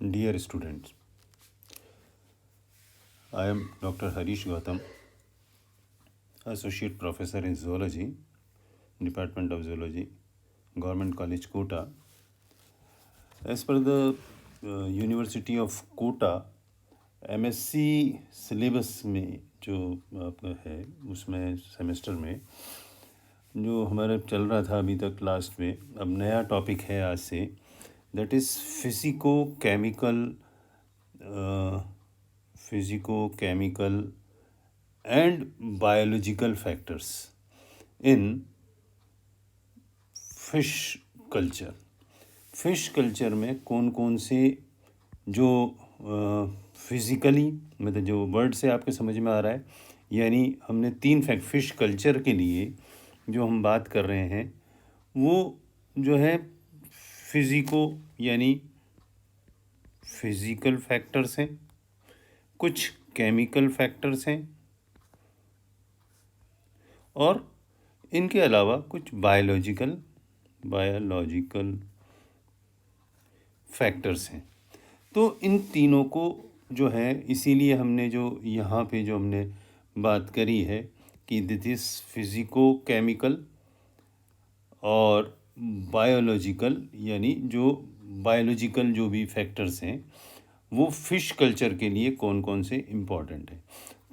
Dear students, I am Dr. Harish Gautam, Associate Professor in Zoology, Department of Zoology, Government College Kota. As per the University of Kota, MSc syllabus में जो आपका है उसमें semester में जो हमारा चल रहा था अभी तक लास्ट में, अब नया टॉपिक है आज से, that is physico chemical and biological factors in fish culture. Fish culture में कौन कौन से जो फिज़िकली मतलब जो वर्ड से आपके समझ में आ रहा है, यानी हमने 3 फैक्ट फिश कल्चर के लिए जो हम बात कर रहे हैं वो जो है फिज़िको यानी फिज़िकल फैक्टर्स हैं, कुछ केमिकल फैक्टर्स हैं और इनके अलावा कुछ बायोलॉजिकल फैक्टर्स हैं। तो इन तीनों को जो है इसीलिए हमने जो यहाँ पे जो हमने बात करी है कि दिस इज़ फिज़िको केमिकल और बायोलॉजिकल, यानी जो बायोलॉजिकल जो भी फैक्टर्स हैं वो फिश कल्चर के लिए कौन कौन से इम्पॉर्टेंट हैं।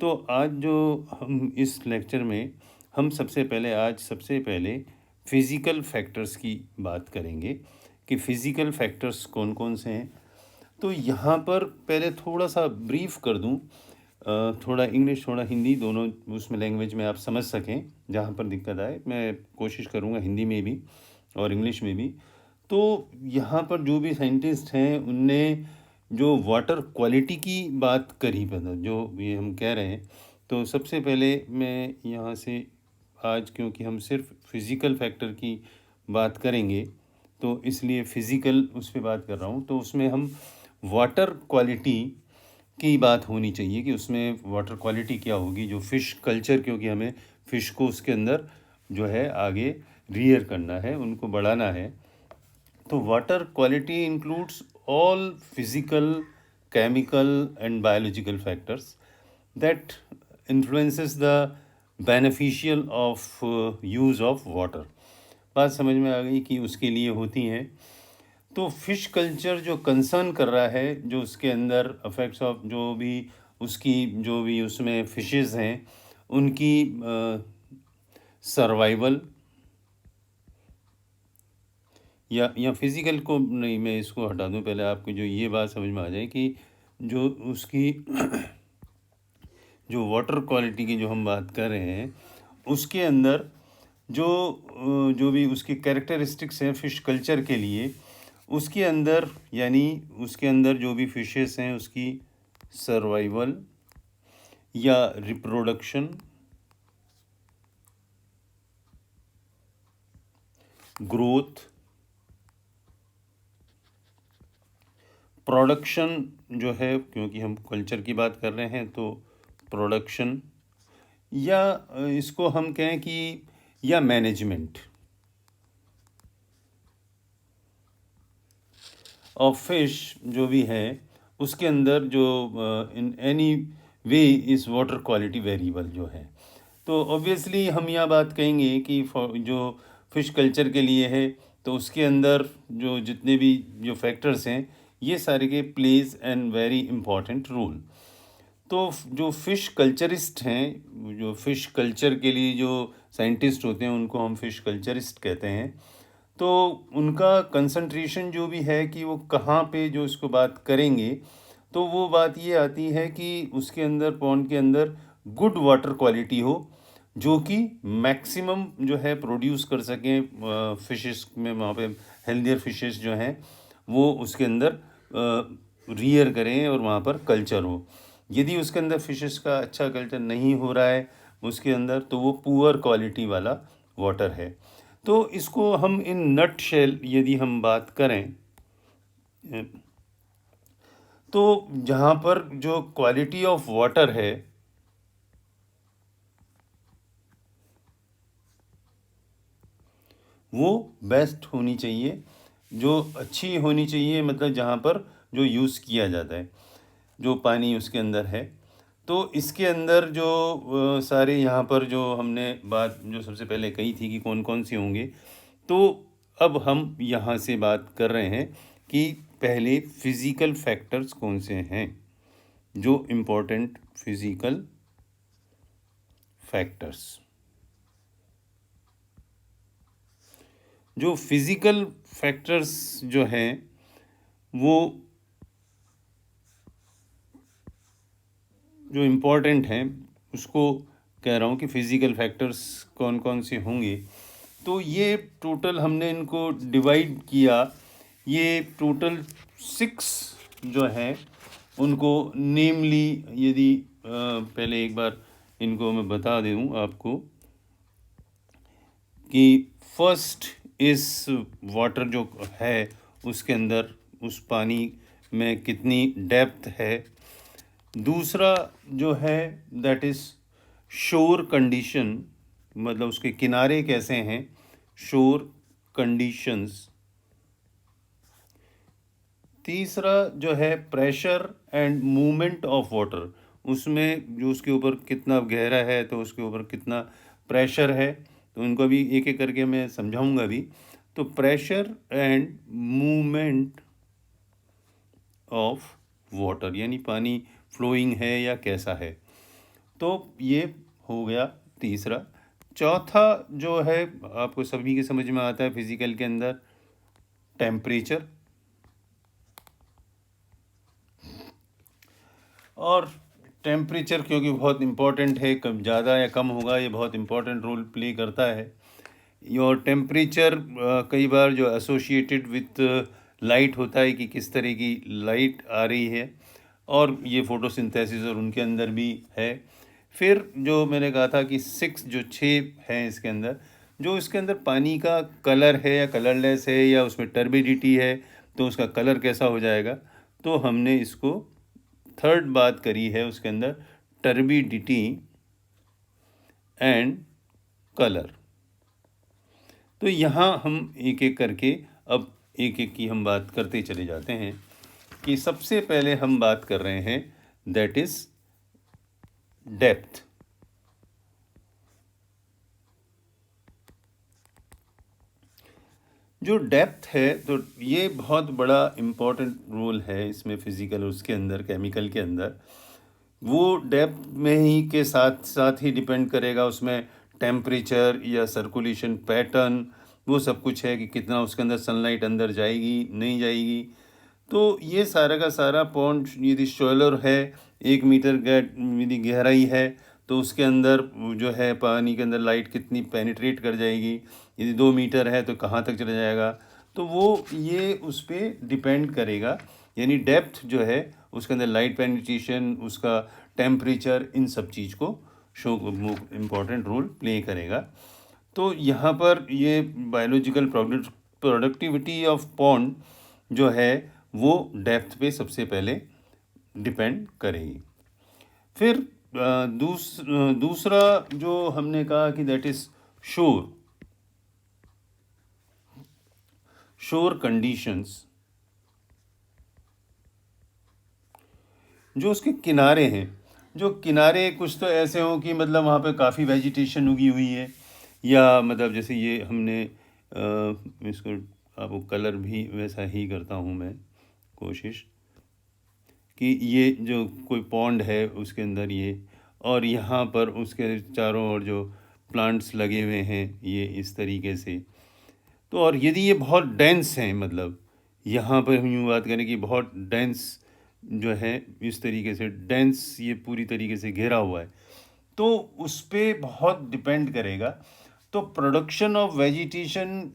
तो आज जो हम इस लेक्चर में हम सबसे पहले फिज़िकल फैक्टर्स की बात करेंगे कि फ़िज़िकल फैक्टर्स कौन कौन से हैं। तो यहाँ पर पहले थोड़ा सा ब्रीफ कर दूँ, थोड़ा इंग्लिश थोड़ा हिंदी दोनों उसमें लैंग्वेज में आप समझ सकें, जहाँ पर दिक्कत आए मैं कोशिश करूँगा हिंदी में भी और इंग्लिश में भी। तो यहाँ पर जो भी साइंटिस्ट हैं उनने जो वाटर क्वालिटी की बात करी, पता जो ये हम कह रहे हैं, तो सबसे पहले मैं यहाँ से आज क्योंकि हम सिर्फ फिज़िकल फैक्टर की बात करेंगे तो इसलिए फ़िज़िकल उस पर बात कर रहा हूँ। तो उसमें हम वाटर क्वालिटी की बात होनी चाहिए कि उसमें वाटर क्वालिटी क्या होगी जो फ़िश कल्चर, क्योंकि हमें फ़िश को उसके अंदर जो है आगे रियर करना है, उनको बढ़ाना है। तो water quality includes all physical, chemical and biological factors that influences the beneficial of use of water. बात समझ में आ गई कि उसके लिए होती हैं। तो फिश कल्चर जो कंसर्न कर रहा है, जो उसके अंदर अफेक्ट्स ऑफ जो भी उसमें फिशेस हैं उनकी सर्वाइवल या फिज़िकल को नहीं, मैं इसको हटा दूं, पहले आपको जो ये बात समझ में आ जाए कि जो उसकी जो वाटर क्वालिटी की जो हम बात कर रहे हैं उसके अंदर जो भी उसकी कैरेक्टरिस्टिक्स हैं फ़िश कल्चर के लिए, उसके अंदर यानी उसके अंदर जो भी फिशेस हैं उसकी सर्वाइवल या रिप्रोडक्शन, ग्रोथ, प्रोडक्शन जो है, क्योंकि हम कल्चर की बात कर रहे हैं तो प्रोडक्शन, या इसको हम कहें कि या मैनेजमेंट ऑफ फिश जो भी है उसके अंदर जो in any way is water quality variable जो है। तो ऑब्वियसली हम यह बात कहेंगे कि जो फिश कल्चर के लिए है तो उसके अंदर जो जितने भी जो फैक्टर्स हैं ये सारे के plays an very important role. तो जो फ़िश कल्चरिस्ट हैं, जो फ़िश कल्चर के लिए जो साइंटिस्ट होते हैं उनको हम फ़िश कल्चरिस्ट कहते हैं। तो उनका कंसंट्रेशन जो भी है कि वो कहाँ पे जो इसको बात करेंगे, तो वो बात ये आती है कि उसके अंदर पॉन्ड के अंदर गुड वाटर क्वालिटी हो जो कि मैक्सिमम जो है प्रोड्यूस कर सकें फिशेस में, वहाँ पे हेल्दियर फिशेस जो हैं वो उसके अंदर रियर करें और वहाँ पर कल्चर हो। यदि उसके अंदर फिशेस का अच्छा कल्चर नहीं हो रहा है उसके अंदर, तो वो पुअर क्वालिटी वाला वाटर है। तो इसको हम इन नट शेल यदि हम बात करें तो जहाँ पर जो क्वालिटी ऑफ वाटर है वो बेस्ट होनी चाहिए, जो अच्छी होनी चाहिए, मतलब जहाँ पर जो यूज़ किया जाता है, जो पानी उसके अंदर है। तो इसके अंदर जो सारे यहाँ पर जो हमने बात जो सबसे पहले कही थी कि कौन-कौन से होंगे, तो अब हम यहाँ से बात कर रहे हैं कि पहले फिज़िकल फैक्टर्स कौन से हैं, जो इम्पोर्टेंट फिज़िकल फैक्टर्स। जो फिज़िकल फैक्टर्स जो हैं वो जो इम्पोर्टेंट हैं उसको कह रहा हूँ कि फिज़िकल फैक्टर्स कौन कौन से होंगे। तो ये टोटल हमने इनको डिवाइड किया, ये टोटल 6 जो हैं उनको नेमली, यदि पहले एक बार इनको मैं बता दूँ आपको कि फर्स्ट इस वाटर जो है उसके अंदर उस पानी में कितनी डेप्थ है। दूसरा जो है दैट इज़ शोर कंडीशन, मतलब उसके किनारे कैसे हैं, शोर कंडीशंस। तीसरा जो है pressure and movement of water, उसमें जो उसके ऊपर कितना गहरा है तो उसके ऊपर कितना प्रेशर है, तो उनको भी एक एक करके मैं समझाऊंगा भी। तो pressure and movement of water यानी पानी फ्लोइंग है या कैसा है, तो ये हो गया तीसरा। चौथा जो है आपको सभी के समझ में आता है फिजिकल के अंदर, टेम्परेचर। और टेम्परेचर क्योंकि बहुत इम्पोर्टेंट है, कब ज़्यादा या कम होगा ये बहुत इम्पोर्टेंट रोल प्ले करता है। और टेम्परेचर कई बार जो एसोसिएटेड विथ लाइट होता है कि किस तरह की लाइट आ रही है, और ये फोटोसिंथेसिस और उनके अंदर भी है। फिर जो मैंने कहा था कि 6 हैं इसके अंदर, जो इसके अंदर पानी का कलर है या कलरलेस है या उसमें टर्बिडिटी है तो उसका कलर कैसा हो जाएगा, तो हमने इसको थर्ड बात करी है उसके अंदर, टर्बिडिटी एंड कलर। तो यहाँ हम एक एक करके अब एक एक की हम बात करते चले जाते हैं कि सबसे पहले हम बात कर रहे हैं दैट इज डेप्थ। जो डेप्थ है तो ये बहुत बड़ा इम्पोर्टेंट रोल है इसमें, फिजिकल उसके अंदर केमिकल के अंदर। वो डेप्थ में ही के साथ साथ ही डिपेंड करेगा उसमें टेम्परेचर या सर्कुलेशन पैटर्न, वो सब कुछ है कि कितना उसके अंदर सनलाइट अंदर जाएगी नहीं जाएगी। तो ये सारा का सारा पॉन्ड यदि शॉलर है, 1 मीटर यदि गहराई है तो उसके अंदर जो है पानी के अंदर लाइट कितनी पेनिट्रेट कर जाएगी, यदि 2 मीटर है तो कहाँ तक चला जाएगा, तो वो ये उस पर डिपेंड करेगा। यानी डेप्थ जो है उसके अंदर लाइट पेनिट्रेशन, उसका टेम्परेचर, इन सब चीज़ को शो इम्पॉर्टेंट रोल प्ले करेगा। तो यहाँ पर ये बायोलॉजिकल प्रोडक्टिविटी ऑफ पॉन्ड जो है वो डेप्थ पे सबसे पहले डिपेंड करेगी। फिर दूसरा जो हमने कहा कि दैट इज शोर कंडीशंस। जो उसके किनारे हैं, जो किनारे कुछ तो ऐसे हों कि मतलब वहाँ पे काफ़ी वेजिटेशन उगी हुई है, या मतलब जैसे ये हमने इसको आपको कलर भी वैसा ही करता हूँ मैं कोशिश कि ये जो कोई पॉन्ड है उसके अंदर ये, और यहाँ पर उसके चारों ओर जो प्लांट्स लगे हुए हैं ये इस तरीके से। तो और यदि ये बहुत डेंस हैं, मतलब यहाँ पर हम यूँ बात करें कि बहुत डेंस जो है, इस तरीके से डेंस ये पूरी तरीके से घेरा हुआ है, तो उस पर बहुत डिपेंड करेगा। तो प्रोडक्शन ऑफ वेजिटेशन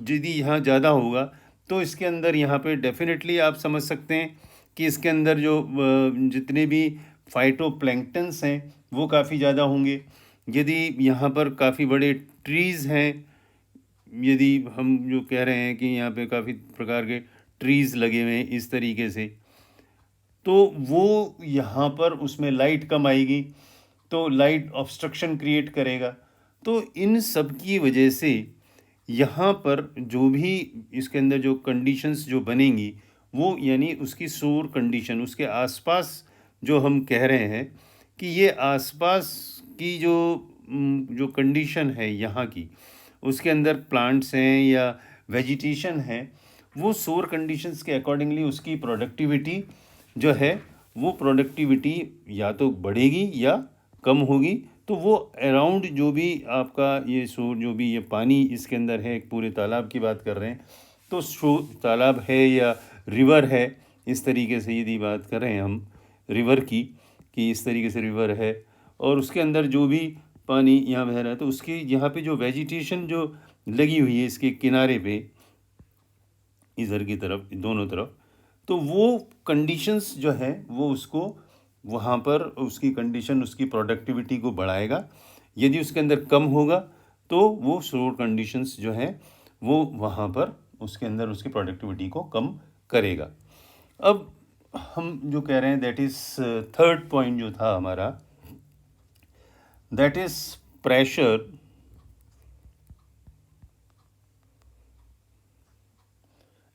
यदि यहाँ ज़्यादा होगा तो इसके अंदर यहाँ पे डेफिनेटली आप समझ सकते हैं कि इसके अंदर जो जितने भी फाइटोप्लैंक्टन्स हैं वो काफ़ी ज़्यादा होंगे। यदि यहाँ पर काफ़ी बड़े ट्रीज़ हैं, यदि हम जो कह रहे हैं कि यहाँ पे काफ़ी प्रकार के ट्रीज़ लगे हुए हैं इस तरीके से, तो वो यहाँ पर उसमें लाइट कम आएगी तो लाइट ऑब्स्ट्रक्शन क्रिएट करेगा। तो इन सब की वजह से यहाँ पर जो भी इसके अंदर जो कंडीशंस जो बनेंगी वो यानी उसकी सोर कंडीशन, उसके आसपास जो हम कह रहे हैं कि ये आसपास की जो कंडीशन है यहाँ की, उसके अंदर प्लांट्स हैं या वेजिटेशन है, वो सोर कंडीशंस के अकॉर्डिंगली उसकी प्रोडक्टिविटी जो है वो प्रोडक्टिविटी या तो बढ़ेगी या कम होगी। तो वो अराउंड जो भी आपका ये सोर, जो भी ये पानी इसके अंदर है, एक पूरे तालाब की बात कर रहे हैं, तो तालाब है या रिवर है, इस तरीके से यदि बात कर रहे हैं हम रिवर की, कि इस तरीके से रिवर है और उसके अंदर जो भी पानी यहाँ बह रहा है, तो उसकी यहाँ पे जो वेजिटेशन जो लगी हुई है इसके किनारे पे, इधर की तरफ, दोनों तरफ, तो वो कंडीशंस जो है वो उसको वहाँ पर उसकी कंडीशन, उसकी प्रोडक्टिविटी को बढ़ाएगा। यदि उसके अंदर कम होगा तो वो सोर कंडीशंस जो है वो वहाँ पर उसके अंदर उसकी प्रोडक्टिविटी को कम करेगा। अब हम जो कह रहे हैं, दैट इज़ थर्ड पॉइंट जो था हमारा, that is pressure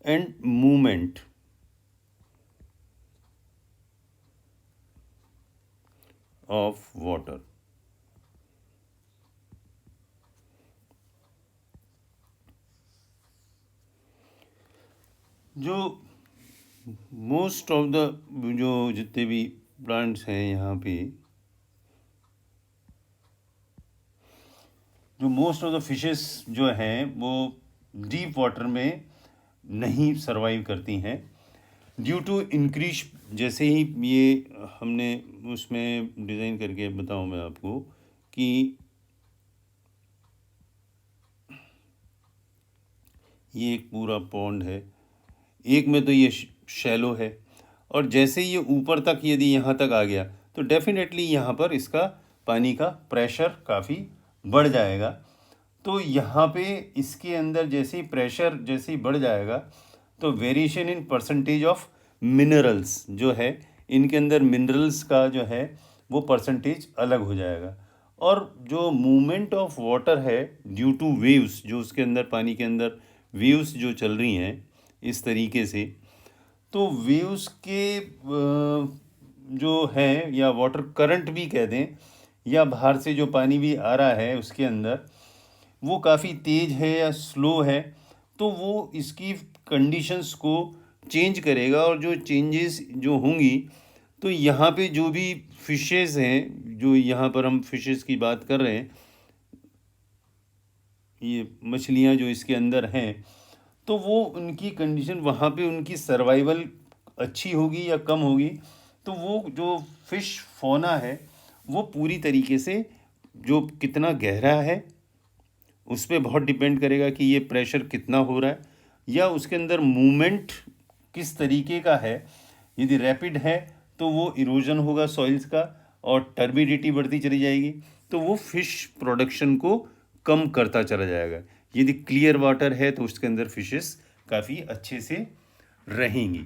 and movement of water. जो मोस्ट ऑफ द जो जितने भी प्लांट्स हैं यहाँ पे, जो मोस्ट ऑफ द फिशेस जो हैं वो डीप वाटर में नहीं सरवाइव करती हैं ड्यू टू इंक्रीज। जैसे ही ये हमने उसमें डिज़ाइन करके बताऊँ मैं आपको कि ये एक पूरा पॉन्ड है, एक में तो ये शैलो है, और जैसे ये ऊपर तक यदि यहाँ तक आ गया तो डेफिनेटली यहाँ पर इसका पानी का प्रेशर काफ़ी बढ़ जाएगा। तो यहाँ पे इसके अंदर जैसे ही प्रेशर जैसे ही बढ़ जाएगा तो variation in percentage of minerals जो है, इनके अंदर मिनरल्स का जो है वो परसेंटेज अलग हो जाएगा। और जो मूवमेंट ऑफ वाटर है ड्यू टू वेव्स, जो उसके अंदर पानी के अंदर वेव्स जो चल रही हैं इस तरीके से, तो वेव्स के जो है, या वाटर करंट भी कह दें, या बाहर से जो पानी भी आ रहा है उसके अंदर, वो काफ़ी तेज़ है या स्लो है, तो वो इसकी कंडीशंस को चेंज करेगा। और जो चेंजेस जो होंगी, तो यहाँ पे जो भी फिशेस हैं, जो यहाँ पर हम फिशेस की बात कर रहे हैं, ये मछलियाँ जो इसके अंदर हैं, तो वो उनकी कंडीशन वहाँ पे उनकी सर्वाइवल अच्छी होगी या कम होगी, तो वो जो फिश फौना है वो पूरी तरीके से जो कितना गहरा है उस पर बहुत डिपेंड करेगा कि ये प्रेशर कितना हो रहा है, या उसके अंदर मूवमेंट किस तरीके का है। यदि रैपिड है तो वो इरोजन होगा सॉइल्स का और टर्बिडिटी बढ़ती चली जाएगी, तो वो फिश प्रोडक्शन को कम करता चला जाएगा। यदि क्लियर वाटर है तो उसके अंदर फिशेस काफ़ी अच्छे से रहेंगी।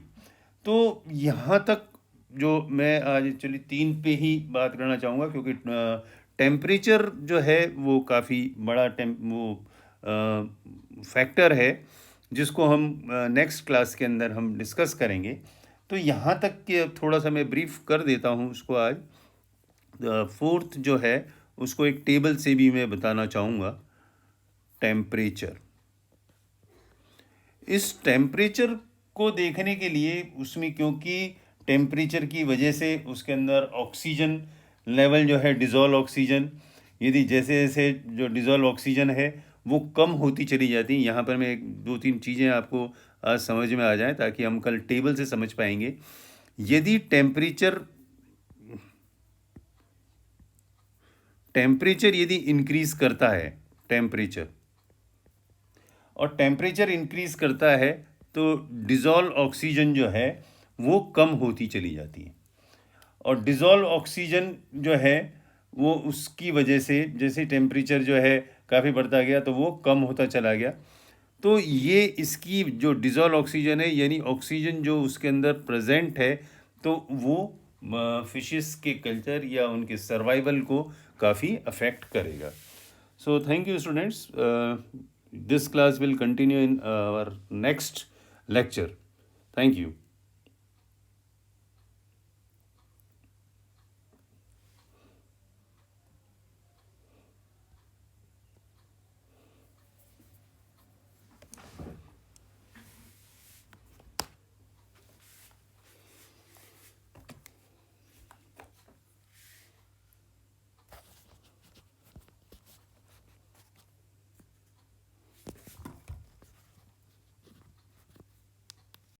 तो यहाँ तक जो मैं आज एक्चुअली 3 पे ही बात करना चाहूँगा, क्योंकि टेम्परेचर जो है वो काफ़ी बड़ा फैक्टर है जिसको हम नेक्स्ट क्लास के अंदर हम डिस्कस करेंगे। तो यहाँ तक कि थोड़ा सा मैं ब्रीफ कर देता हूँ उसको आज। फोर्थ जो है उसको एक टेबल से भी मैं बताना चाहूँगा, टेम्परेचर। इस टेम्परेचर को देखने के लिए उसमें, क्योंकि टेम्परेचर की वजह से उसके अंदर ऑक्सीजन लेवल जो है, डिज़ोल्व ऑक्सीजन, यदि जैसे जैसे जो डिज़ोल्व ऑक्सीजन है वो कम होती चली जाती है। यहाँ पर मैं एक 2-3 चीज़ें आपको आज समझ में आ जाएं ताकि हम कल टेबल से समझ पाएंगे। यदि टेम्परेचर यदि इंक्रीज़ करता है, टेम्परेचर और टेम्परेचर इंक्रीज़ करता है तो डिज़ोल्व ऑक्सीजन जो है वो कम होती चली जाती है। और डिज़ोल्व ऑक्सीजन जो है वो उसकी वजह से जैसे टेम्परेचर जो है काफ़ी बढ़ता गया तो वो कम होता चला गया। तो ये इसकी जो डिज़ोल्व ऑक्सीजन है, यानी ऑक्सीजन जो उसके अंदर प्रेजेंट है, तो वो फिशेस के कल्चर या उनके सर्वाइवल को काफ़ी अफेक्ट करेगा। So thank you students. This class will continue in our next lecture. Thank you.